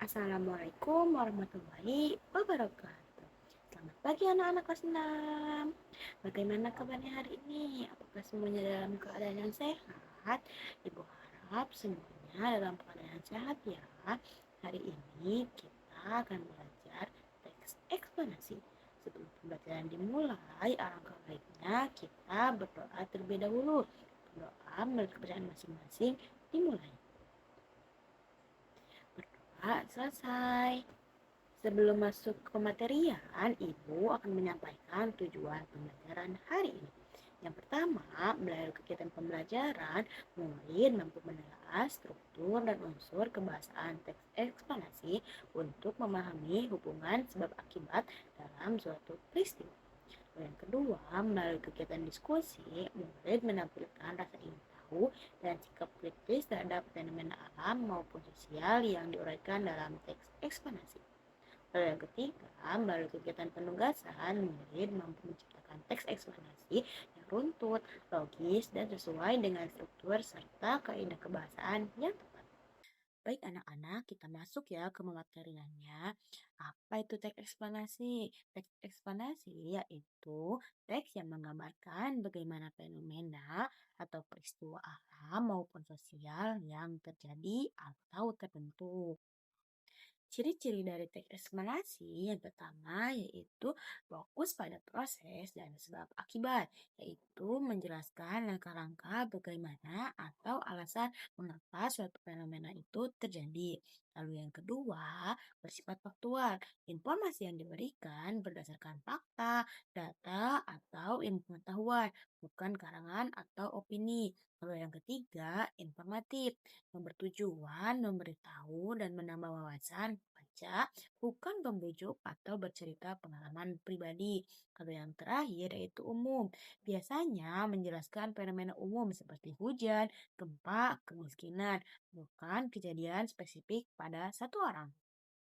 Assalamualaikum warahmatullahi wabarakatuh. Selamat pagi anak-anak kelas 6. Bagaimana kabarnya hari ini? Apakah semuanya dalam keadaan yang sehat? Ibu harap semuanya dalam keadaan yang sehat ya. Hari ini kita akan belajar teks eksplanasi. Sebelum pembelajaran dimulai, alangkah baiknya kita berdoa terlebih dahulu. Berdoa menurut kepercayaan masing-masing dimulai. Berdoa selesai. Sebelum masuk ke pematerian, Ibu akan menyampaikan tujuan pembelajaran hari ini. Yang pertama, melalui kegiatan pembelajaran, murid mampu menelaah struktur dan unsur kebahasaan teks eksplanasi untuk memahami hubungan sebab akibat dalam suatu peristiwa. Yang kedua, melalui kegiatan diskusi, murid menampilkan rasa ingin tahu dan sikap kritis terhadap fenomena alam maupun sosial yang diuraikan dalam teks eksplanasi. Lalu yang ketiga, melalui kegiatan penugasan, murid mampu menciptakan teks eksplanasi yang runtut, logis, dan sesuai dengan struktur serta kaidah kebahasaan yang tepat. Baik anak-anak, kita masuk ya ke pemateriannya. Apa itu teks eksplanasi? Teks eksplanasi yaitu teks yang menggambarkan bagaimana fenomena atau peristiwa alam maupun sosial yang terjadi atau terbentuk. Ciri-ciri dari teks eksplanasi yang pertama yaitu fokus pada proses dan sebab akibat, yaitu menjelaskan langkah-langkah bagaimana atau alasan mengapa suatu fenomena itu terjadi. Lalu yang kedua, bersifat faktual. Informasi yang diberikan berdasarkan fakta, data, atau ilmu pengetahuan, bukan karangan atau opini. Lalu yang ketiga, informatif yang bertujuan memberitahu dan menambah wawasan baca, bukan membujuk atau bercerita pengalaman pribadi. Kalau yang terakhir yaitu umum, biasanya menjelaskan fenomena umum seperti hujan, gempa, kemiskinan, bukan kejadian spesifik pada satu orang.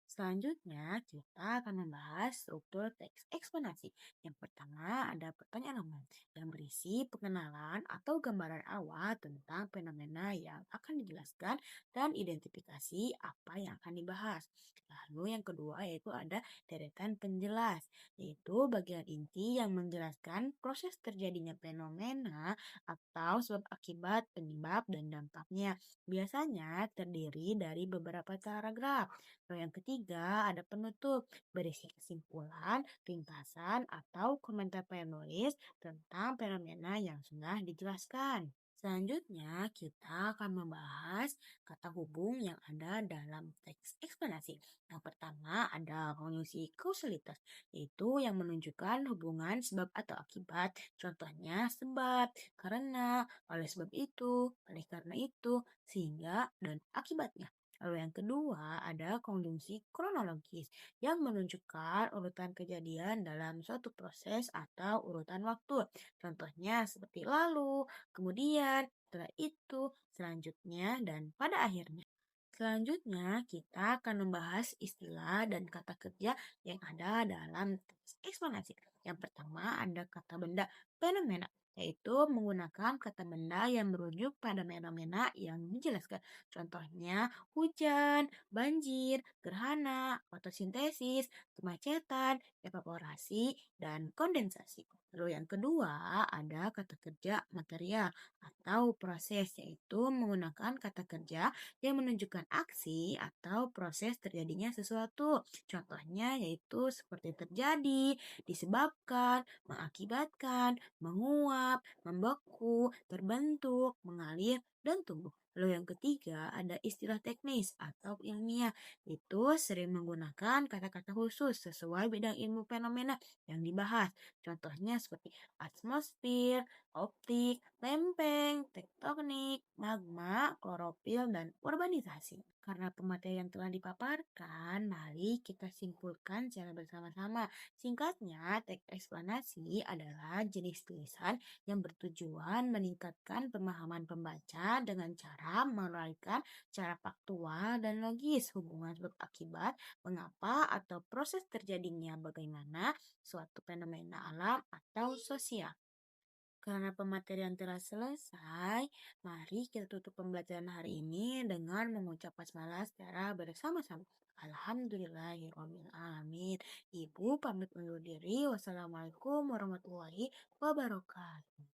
Selanjutnya, kita akan membahas struktur teks eksplanasi. Yang pertama ada pertanyaan umum yang berisi pengenalan atau gambaran awal tentang fenomena yang akan dijelaskan dan identifikasi apa yang akan dibahas. Lalu yang kedua yaitu ada deretan penjelas, yaitu bagian inti yang menjelaskan proses terjadinya fenomena atau sebab akibat, penyebab, dan dampaknya. Biasanya terdiri dari beberapa paragraf. Lalu yang ketiga, ada penutup berisi kesimpulan, ringkasan, atau komentar penulis tentang fenomena yang sudah dijelaskan. Selanjutnya, kita akan membahas kata hubung yang ada dalam teks eksplanasi. Yang pertama ada konjungsi kausalitas, yaitu yang menunjukkan hubungan sebab atau akibat. Contohnya sebab, karena, oleh sebab itu, oleh karena itu, sehingga, dan akibatnya. Lalu yang kedua ada konjungsi kronologis yang menunjukkan urutan kejadian dalam suatu proses atau urutan waktu. Contohnya seperti lalu, kemudian, setelah itu, selanjutnya, dan pada akhirnya. Selanjutnya, kita akan membahas istilah dan kata kerja yang ada dalam teks eksplanasi. Yang pertama ada kata benda fenomena, yaitu menggunakan kata benda yang merujuk pada fenomena yang dijelaskan. Contohnya hujan, banjir, gerhana, fotosintesis, kemacetan, evaporasi, dan kondensasi. Lalu yang kedua ada kata kerja material atau proses, yaitu menggunakan kata kerja yang menunjukkan aksi atau proses terjadinya sesuatu. Contohnya yaitu seperti terjadi, disebabkan, mengakibatkan, menguap, membeku, terbentuk, mengalir, dan tumbuh. Lalu yang ketiga ada istilah teknis atau ilmiah. Itu sering menggunakan kata-kata khusus sesuai bidang ilmu fenomena yang dibahas. Contohnya seperti atmosfer, optik, lempeng, tektonik, magma, klorofil, dan urbanisasi. Karena pemateri yang telah dipaparkan, mari kita simpulkan secara bersama-sama. Singkatnya, teks eksplanasi adalah jenis tulisan yang bertujuan meningkatkan pemahaman pembaca dengan cara menguraikan cara faktual dan logis hubungan sebab akibat, mengapa atau proses terjadinya bagaimana suatu fenomena alam atau sosial. Karena pematerian telah selesai, mari kita tutup pembelajaran hari ini dengan mengucap basmalah secara bersama-sama. Alhamdulillahirrahmanirrahim. Ibu pamit undur diri. Wassalamualaikum warahmatullahi wabarakatuh.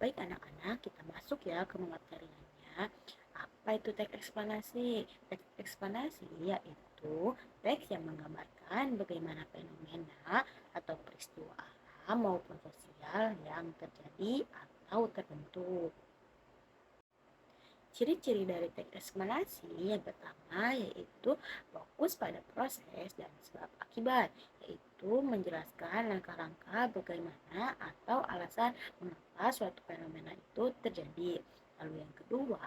Baik anak-anak, kita masuk ya ke materinya. Apa itu teks eksplanasi? Teks eksplanasi yaitu teks yang menggambarkan bagaimana fenomena atau peristiwa alam maupun sosial yang terjadi atau terbentuk. Ciri-ciri dari teks eksplanasi yang pertama yaitu fokus pada proses dan sebab akibat, yaitu menjelaskan langkah-langkah bagaimana atau alasan mengapa suatu fenomena itu terjadi. Lalu yang kedua,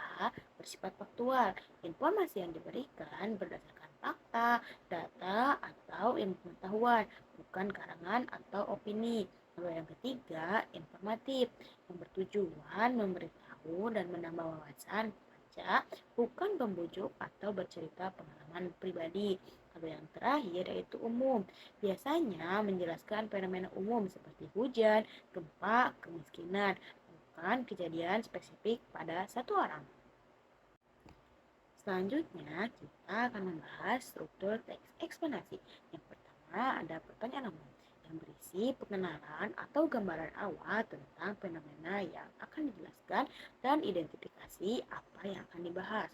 bersifat faktual. Informasi yang diberikan berdasarkan fakta, data, atau ilmu pengetahuan, bukan karangan atau opini. Lalu yang ketiga, informatif, yang bertujuan memberitahu dan menambah wawasan pembaca, bukan membujuk atau bercerita pengalaman pribadi. Lalu yang terakhir yaitu umum, biasanya menjelaskan fenomena umum seperti hujan, gempa, kemiskinan, bukan kejadian spesifik pada satu orang. Selanjutnya, kita akan membahas struktur teks eksplanasi. Yang pertama ada pertanyaan umum yang berisi pengenalan atau gambaran awal tentang fenomena yang akan dijelaskan dan identifikasi apa yang akan dibahas.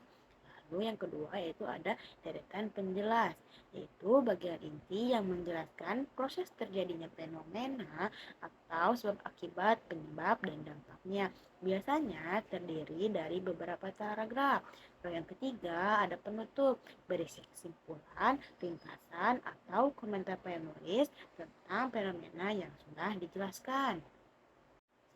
Lalu yang kedua yaitu ada deretan penjelas, yaitu bagian inti yang menjelaskan proses terjadinya fenomena atau sebab akibat, penyebab, dan dampaknya. Biasanya terdiri dari beberapa paragraf. Lalu yang ketiga ada penutup, berisi kesimpulan, ringkasan, atau komentar penulis tentang fenomena yang sudah dijelaskan.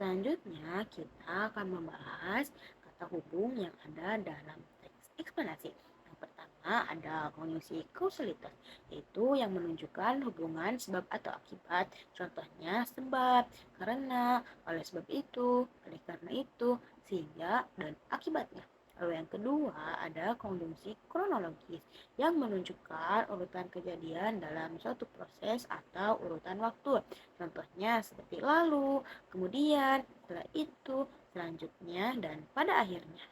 Selanjutnya, kita akan membahas kata hubung yang ada dalam teks eksplanasi. Yang pertama ada konjungsi kausalitas, yaitu yang menunjukkan hubungan sebab atau akibat. Contohnya sebab, karena, oleh sebab itu, oleh karena itu, sehingga, dan akibatnya. Lalu yang kedua ada konjungsi kronologis yang menunjukkan urutan kejadian dalam suatu proses atau urutan waktu. Contohnya seperti lalu, kemudian, setelah itu, selanjutnya, dan pada akhirnya.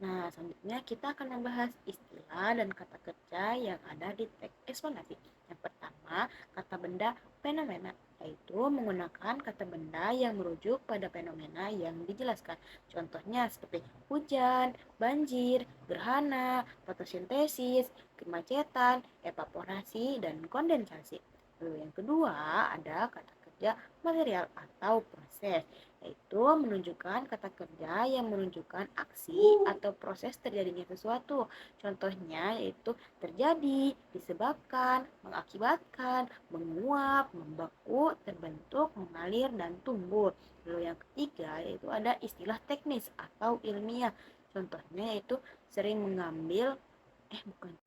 Nah, selanjutnya kita akan membahas istilah dan kata kerja yang ada di teks eksplanasi. Yang pertama, kata benda fenomena, yaitu menggunakan kata benda yang merujuk pada fenomena yang dijelaskan. Contohnya seperti hujan, banjir, gerhana, fotosintesis, kemacetan, evaporasi, dan kondensasi. Lalu yang kedua ada kata kerja material atau proses, yaitu menunjukkan kata kerja yang menunjukkan aksi atau proses terjadinya sesuatu. Contohnya yaitu terjadi, disebabkan, mengakibatkan, menguap, membeku, terbentuk, mengalir, dan tumbuh. Lalu yang ketiga yaitu ada istilah teknis atau ilmiah. Contohnya yaitu sering mengambil, bukan.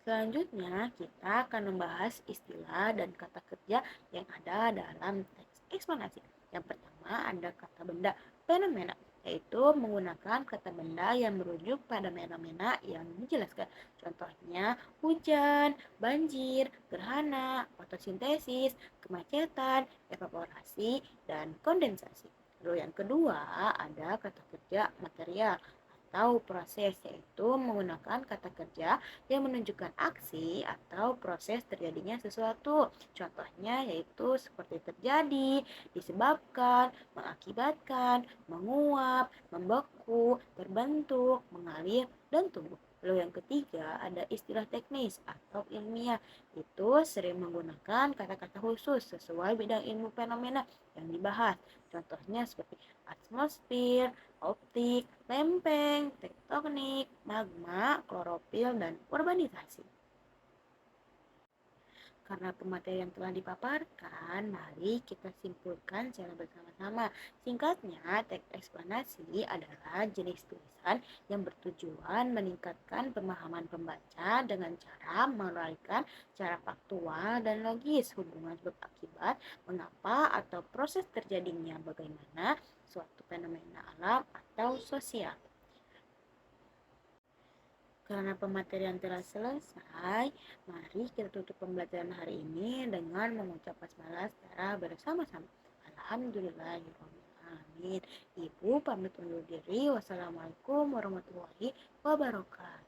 Selanjutnya, kita akan membahas istilah dan kata kerja yang ada dalam teks eksplanasi. Yang pertama ada kata benda fenomena, yaitu menggunakan kata benda yang merujuk pada fenomena yang dijelaskan. Contohnya hujan, banjir, gerhana, fotosintesis, kemacetan, evaporasi, dan kondensasi. Lalu yang kedua ada kata kerja material atau proses, yaitu menggunakan kata kerja yang menunjukkan aksi atau proses terjadinya sesuatu. Contohnya yaitu seperti terjadi, disebabkan, mengakibatkan, menguap, membeku, terbentuk, mengalir, dan tumbuh. Lalu yang ketiga ada istilah teknis atau ilmiah. Itu sering menggunakan kata-kata khusus sesuai bidang ilmu fenomena yang dibahas. Contohnya seperti atmosfer, optik, lempeng, tektonik, magma, klorofil, dan urbanisasi. Karena pemateri yang telah dipaparkan, mari kita simpulkan secara bersama-sama. Singkatnya, teks eksplanasi adalah jenis tulisan yang bertujuan meningkatkan pemahaman pembaca dengan cara menguraikan secara faktual dan logis hubungan sebab akibat, mengapa atau proses terjadinya bagaimana suatu fenomena alam atau sosial. Karena pematerian telah selesai, mari kita tutup pembelajaran hari ini dengan mengucap basmalah secara bersama-sama. Alhamdulillahirrahmanirrahim. Ibu pamit undur diri. Wassalamualaikum warahmatullahi wabarakatuh.